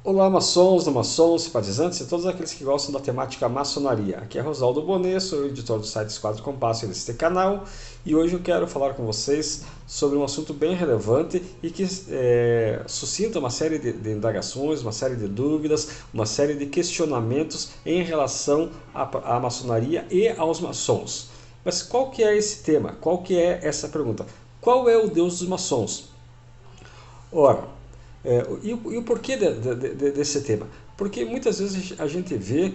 Olá, maçons, simpatizantes e todos aqueles que gostam da temática maçonaria. Aqui é Rosaldo Bonet, sou editor do site Esquadro Compasso deste canal e hoje eu quero falar com vocês sobre um assunto bem relevante e que suscita uma série de indagações, uma série de dúvidas, uma série de questionamentos em relação à maçonaria e aos maçons. Mas qual que é esse tema? Qual que é essa pergunta? Qual é o Deus dos maçons? Ora, e o porquê desse tema? Porque muitas vezes a gente vê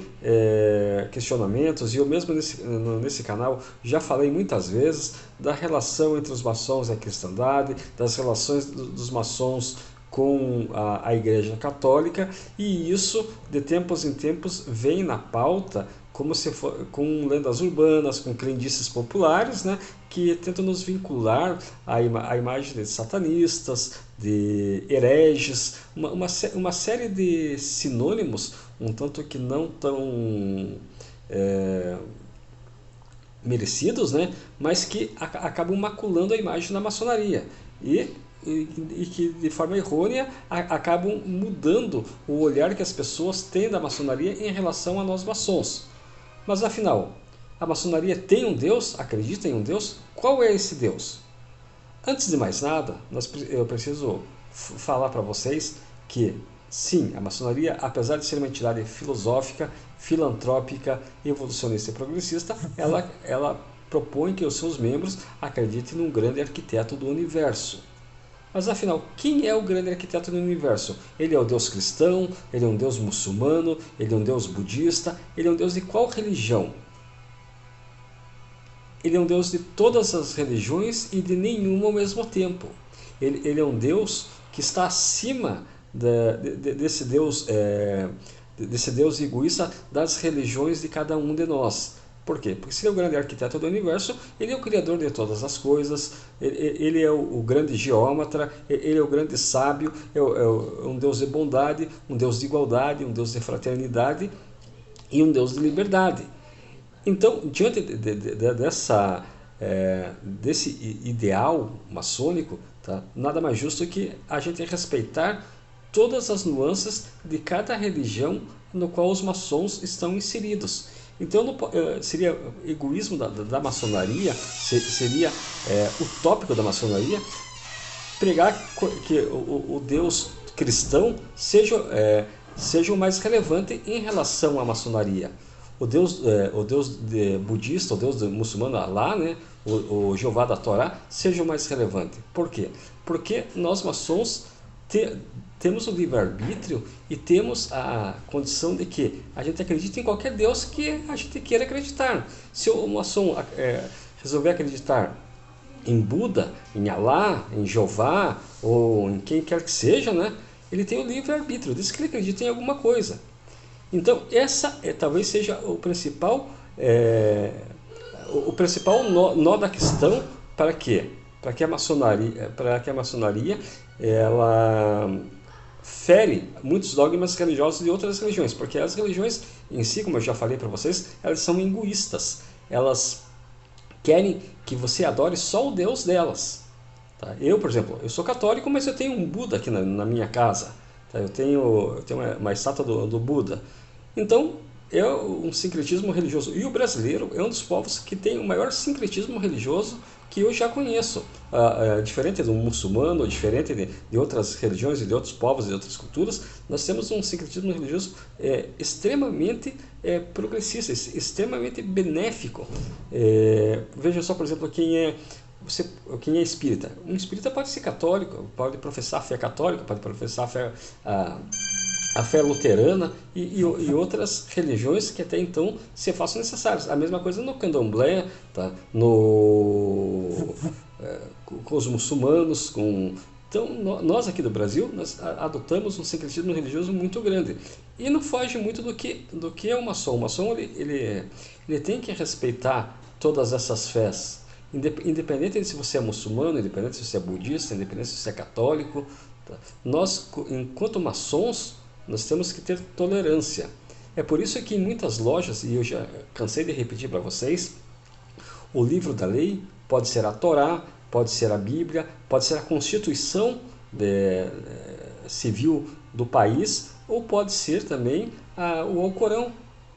questionamentos, e eu mesmo nesse canal já falei muitas vezes da relação entre os maçons e a cristandade, das relações dos maçons com a Igreja Católica, e isso de tempos em tempos vem na pauta como se for, com lendas urbanas, com crendices populares, né, que tentam nos vincular à imagem de satanistas, de hereges, uma série de sinônimos, um tanto que não tão merecidos, né, mas que acabam maculando a imagem da maçonaria e que de forma errônea acabam mudando o olhar que as pessoas têm da maçonaria em relação a nós maçons. Mas afinal, a maçonaria tem um Deus? Acredita em um Deus? Qual é esse Deus? Antes de mais nada, eu preciso falar para vocês que, sim, a maçonaria, apesar de ser uma entidade filosófica, filantrópica, evolucionista e progressista, ela propõe que os seus membros acreditem num grande arquiteto do universo. Mas afinal, quem é o grande arquiteto do universo? Ele é o Deus cristão? Ele é um Deus muçulmano? Ele é um Deus budista? Ele é um Deus de qual religião? Ele é um Deus de todas as religiões e de nenhuma ao mesmo tempo. Ele é um Deus que está acima desse Deus egoísta das religiões de cada um de nós. Por quê? Porque se ele é o grande arquiteto do universo, ele é o criador de todas as coisas, ele é o grande geômetra, ele é o grande sábio, é um Deus de bondade, um Deus de igualdade, um Deus de fraternidade e um Deus de liberdade. Então, diante desse ideal maçônico, tá, nada mais justo que a gente respeitar todas as nuances de cada religião no qual os maçons estão inseridos. Então, seria egoísmo da maçonaria, seria utópico da maçonaria, pregar que o Deus cristão seja o mais relevante em relação à maçonaria. O Deus budista, o Deus muçulmano, Alá, né, o Jeová da Torá, seja o mais relevante. Por quê? Porque nós maçons temos o livre-arbítrio e temos a condição de que a gente acredita em qualquer Deus que a gente queira acreditar. Se o maçom resolver acreditar em Buda, em Alá, em Jeová ou em quem quer que seja, né, ele tem o livre-arbítrio, diz que ele acredita em alguma coisa. Então, essa talvez seja o principal nó da questão. Para quê? Para que a maçonaria ela fere muitos dogmas religiosos de outras religiões, porque as religiões em si, como eu já falei para vocês, elas são egoístas. Elas querem que você adore só o Deus delas. Tá? Eu, por exemplo, eu sou católico, mas eu tenho um Buda aqui na minha casa. Tá? Eu tenho uma estátua do Buda. Então, é um sincretismo religioso. E o brasileiro é um dos povos que tem o maior sincretismo religioso que eu já conheço. Diferente do muçulmano, diferente de outras religiões e de outros povos e de outras culturas, nós temos um sincretismo religioso extremamente progressista, extremamente benéfico. Veja só, por exemplo, quem é espírita. Um espírita pode ser católico, pode professar a fé católica, pode professar a fé luterana e outras religiões que até então se façam necessárias. A mesma coisa no candomblé, tá? Com os muçulmanos. Então, nós aqui do Brasil, nós adotamos um sincretismo religioso muito grande. E não foge muito do que é o maçom. O maçom ele tem que respeitar todas essas fés. Independente de se você é muçulmano, independente de se você é budista, independente de se você é católico, tá? Nós, enquanto maçons, nós temos que ter tolerância. É por isso que em muitas lojas, e eu já cansei de repetir para vocês, o livro da lei pode ser a Torá, pode ser a Bíblia, pode ser a Constituição civil do país, ou pode ser também o Alcorão.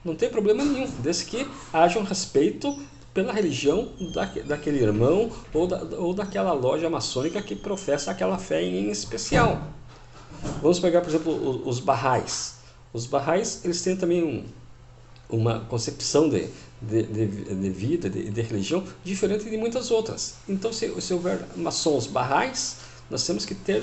Não tem problema nenhum, desde que haja um respeito pela religião daquele irmão ou daquela loja maçônica que professa aquela fé em especial. Vamos pegar, por exemplo, os Baha'is. Os Baha'is, eles têm também uma concepção de vida, de religião, diferente de muitas outras. Então, se houver maçons Baha'is, nós temos que ter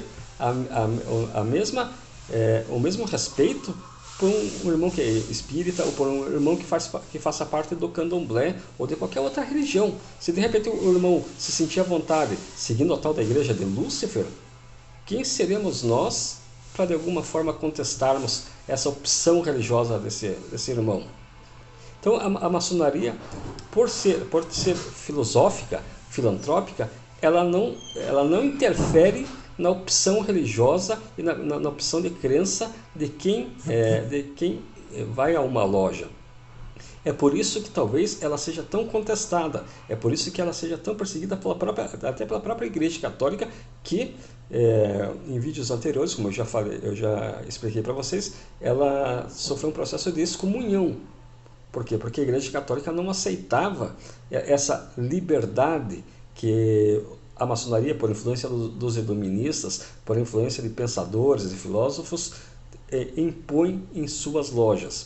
o mesmo respeito por um irmão que é espírita ou por um irmão que faça parte do candomblé ou de qualquer outra religião. Se de repente o irmão se sentir à vontade seguindo a tal da igreja de Lúcifer, quem seremos nós para de alguma forma contestarmos essa opção religiosa desse irmão? Então a maçonaria, por ser filosófica, filantrópica, ela não interfere na opção religiosa e na opção de crença de quem vai a uma loja. É por isso que talvez ela seja tão contestada, é por isso que ela seja tão perseguida até pela própria Igreja Católica, que em vídeos anteriores, como eu já expliquei para vocês, ela sofreu um processo de excomunhão. Por quê? Porque a Igreja Católica não aceitava essa liberdade que a maçonaria, por influência dos iluministas, por influência de pensadores e filósofos, impõe em suas lojas.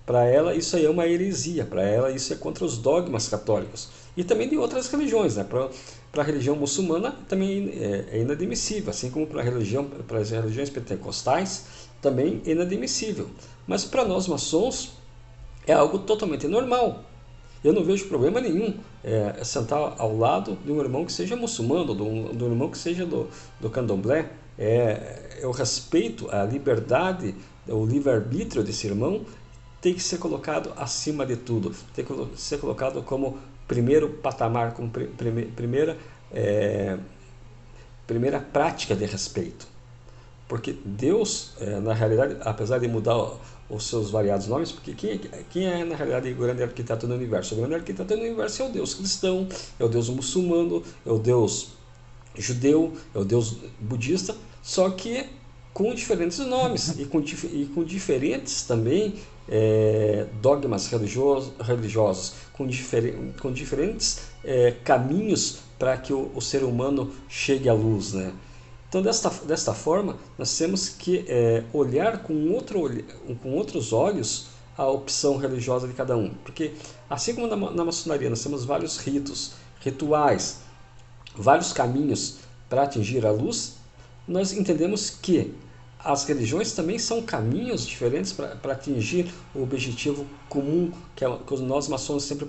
Para ela isso aí é uma heresia, para ela isso é contra os dogmas católicos. E também de outras religiões, né? Para a religião muçulmana também é inadmissível, assim como para as religiões pentecostais também é inadmissível. Mas para nós maçons é algo totalmente normal. Eu não vejo problema nenhum sentar ao lado de um irmão que seja muçulmano, de um irmão que seja do candomblé. Eu respeito a liberdade, o livre-arbítrio desse irmão, tem que ser colocado acima de tudo, tem que ser colocado como primeiro patamar, como primeira prática de respeito. Porque Deus, na realidade, apesar de mudar os seus variados nomes, porque quem é na realidade o grande arquiteto do universo? O grande arquiteto do universo é o Deus cristão, é o Deus muçulmano, é o Deus judeu, é o Deus budista, só que com diferentes nomes e com diferentes também dogmas religiosos, com diferentes caminhos para que o ser humano chegue à luz, né? Então, desta forma, nós temos que olhar com outros olhos a opção religiosa de cada um. Porque, assim como na maçonaria nós temos vários rituais, vários caminhos para atingir a luz, nós entendemos que as religiões também são caminhos diferentes para atingir o objetivo comum que nós maçons sempre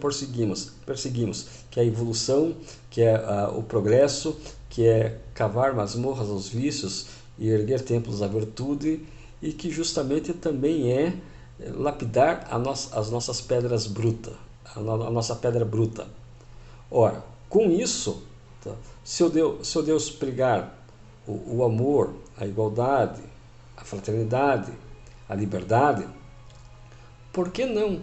perseguimos, que é a evolução, que é o progresso, que é cavar masmorras aos vícios e erguer templos à virtude, e que justamente também é lapidar as nossas pedras brutas, a nossa pedra bruta. Ora, com isso, tá, se o Deus pregar o amor, a igualdade, a fraternidade, a liberdade, por que não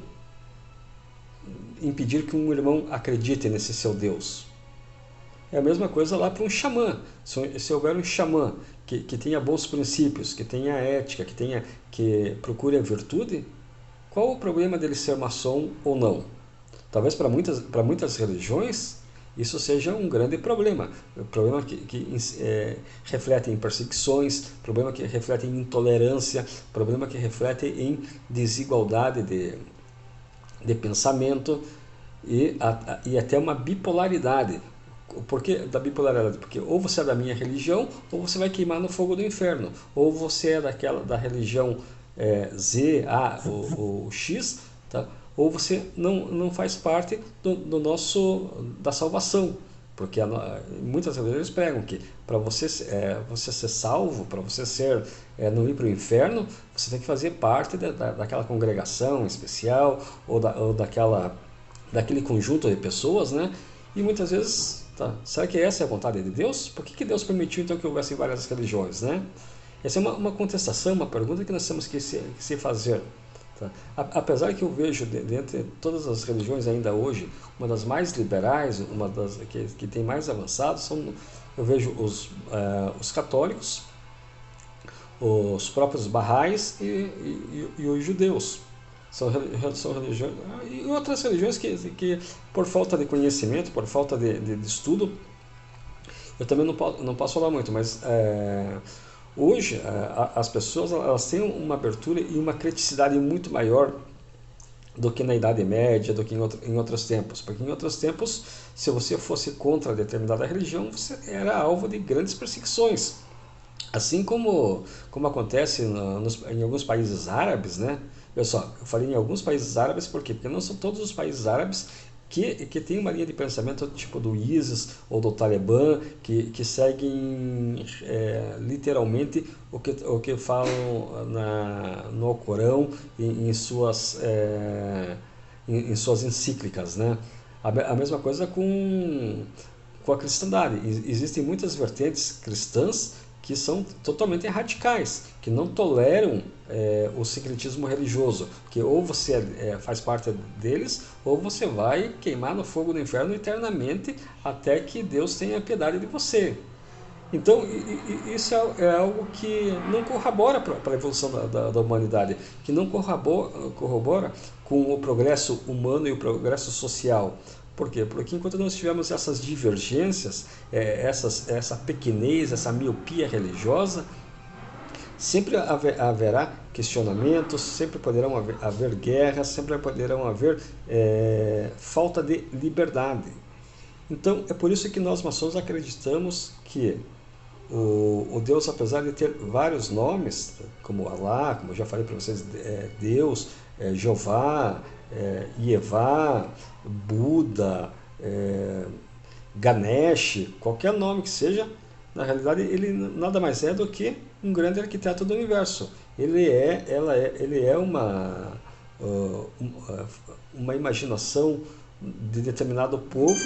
impedir que um irmão acredite nesse seu Deus? É a mesma coisa lá para um xamã. Se houver um xamã que tenha bons princípios, que tenha ética, que procure a virtude, qual o problema dele ser maçom ou não? Talvez para muitas religiões isso seja um grande problema. Problema que reflete em perseguições, problema que reflete em intolerância, problema que reflete em desigualdade de pensamento e até uma bipolaridade. Por que da bipolaridade? Porque ou você é da minha religião, ou você vai queimar no fogo do inferno. Ou você é da religião Z, A ou X, tá? Ou você não faz parte da salvação. Porque muitas religiões pregam que para você ser salvo, para você não ir para o inferno, você tem que fazer parte daquela congregação especial ou daquele conjunto de pessoas, né? E muitas vezes, tá, será que essa é a vontade de Deus? Por que Deus permitiu então que houvesse várias religiões, né? Essa é uma contestação, uma pergunta que nós temos que se fazer. Tá? Apesar que eu vejo, dentre todas as religiões ainda hoje, uma das mais liberais, uma das que tem mais avançado, eu vejo os católicos, os próprios Bahá'ís e os judeus. São religiões e outras religiões que por falta de conhecimento, por falta de estudo, eu também não posso falar muito, mas hoje as pessoas elas têm uma abertura e uma criticidade muito maior do que na Idade Média, do que em outros tempos. Porque em outros tempos, se você fosse contra determinada religião, você era alvo de grandes perseguições. Assim como acontece em alguns países árabes, né? Eu falei em alguns países árabes, por quê? Porque não são todos os países árabes que têm uma linha de pensamento tipo do ISIS ou do Talibã, que seguem literalmente o que falam no Alcorão em suas encíclicas, né? A mesma coisa com a cristandade. Existem muitas vertentes cristãs que são totalmente radicais, que não toleram o sincretismo religioso, que ou você faz parte deles, ou você vai queimar no fogo do inferno eternamente até que Deus tenha piedade de você. Então, isso é algo que não corrobora para a evolução da humanidade, que não corrobora com o progresso humano e o progresso social. Por quê? Porque enquanto nós tivermos essas divergências, essa pequenez, essa miopia religiosa, sempre haverá questionamentos, sempre poderão haver guerras, sempre poderão haver falta de liberdade. Então, é por isso que nós maçons acreditamos que o Deus, apesar de ter vários nomes, como Alá, como eu já falei para vocês, Deus, Jeová, Ievá, Buda, Ganesh, qualquer nome que seja, na realidade ele nada mais é do que um grande arquiteto do universo. Ele é uma imaginação de determinado povo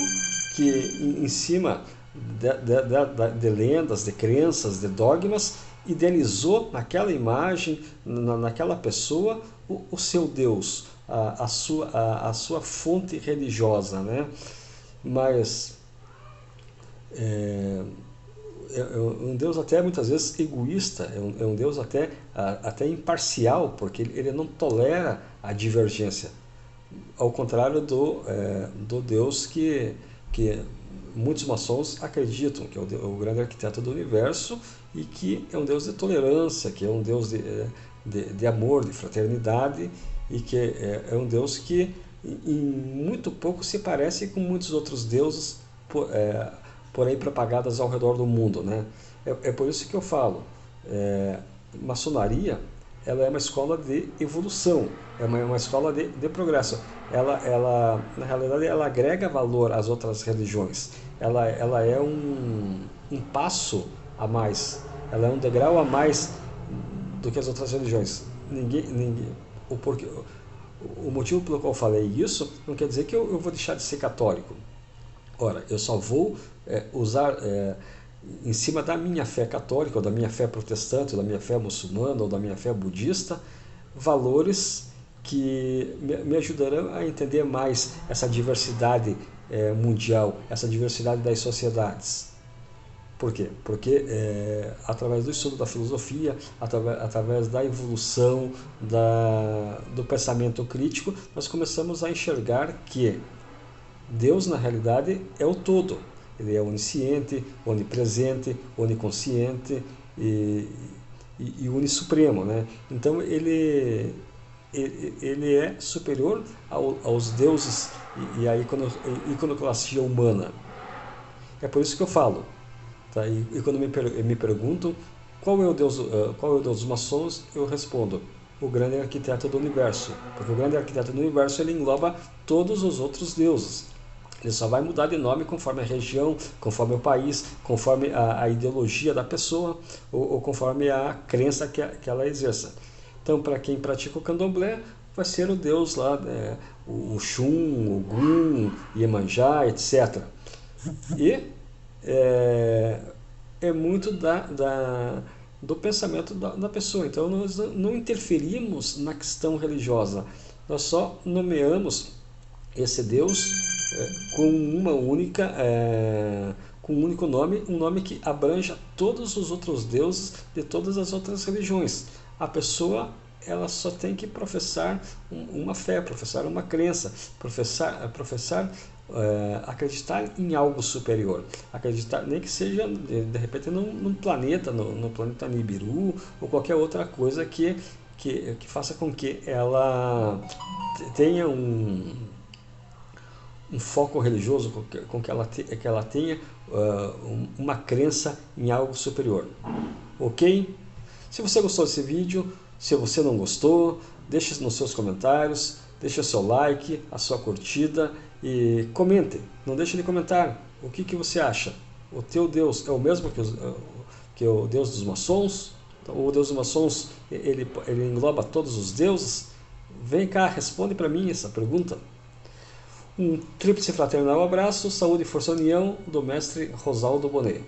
que em cima de lendas, de crenças, de dogmas, idealizou naquela imagem, naquela pessoa, o seu Deus, a sua fonte religiosa, né? Mas é um Deus até muitas vezes egoísta, é um Deus até imparcial, porque ele não tolera a divergência, ao contrário do Deus que muitos maçons acreditam, que é o grande arquiteto do universo e que é um Deus de tolerância, que é um Deus de amor, de fraternidade, e que é um Deus que em muito pouco se parece com muitos outros deuses por aí propagadas ao redor do mundo, né? É por isso que eu falo, maçonaria ela é uma escola de evolução, é uma escola de progresso. Ela, na realidade, ela agrega valor às outras religiões. Ela é um passo a mais, ela é um degrau a mais do que as outras religiões. O motivo pelo qual eu falei isso não quer dizer que eu vou deixar de ser católico. Ora, eu só vou usar em cima da minha fé católica, ou da minha fé protestante, ou da minha fé muçulmana, ou da minha fé budista, valores que me ajudarão a entender mais essa diversidade mundial, essa diversidade das sociedades. Por quê? Porque através do estudo da filosofia, através da evolução do pensamento crítico, nós começamos a enxergar que Deus, na realidade, é o todo. Ele é onisciente, onipresente, oniconsciente e unissupremo, né? Então ele é superior aos deuses e a iconoclastia humana. É por isso que eu falo. Tá? E quando me perguntam qual é o Deus dos maçons, eu respondo: o grande arquiteto do universo. Porque o grande arquiteto do universo ele engloba todos os outros deuses. Ele só vai mudar de nome conforme a região, conforme o país, conforme a ideologia da pessoa ou conforme a crença que ela exerça. Então, para quem pratica o candomblé, vai ser o deus lá, o Xum, o Gun, Iemanjá, etc. E é muito do pensamento da pessoa. Então, nós não interferimos na questão religiosa. Nós só nomeamos esse Deus com um único nome, um nome que abranja todos os outros deuses de todas as outras religiões. A pessoa, ela só tem que professar uma fé, professar uma crença, acreditar em algo superior, acreditar, nem que seja de repente num planeta, no planeta Nibiru, ou qualquer outra coisa que faça com que ela tenha um foco religioso, com que ela tenha uma crença em algo superior. Ok? Se você gostou desse vídeo, se você não gostou, deixe nos seus comentários, deixe o seu like, a sua curtida e comente. Não deixe de comentar o que você acha. O teu Deus é o mesmo que o Deus dos maçons? O Deus dos maçons ele engloba todos os deuses? Vem cá, responde para mim essa pergunta. Um tríplice fraternal abraço, saúde e força união do mestre Rosaldo Bonet.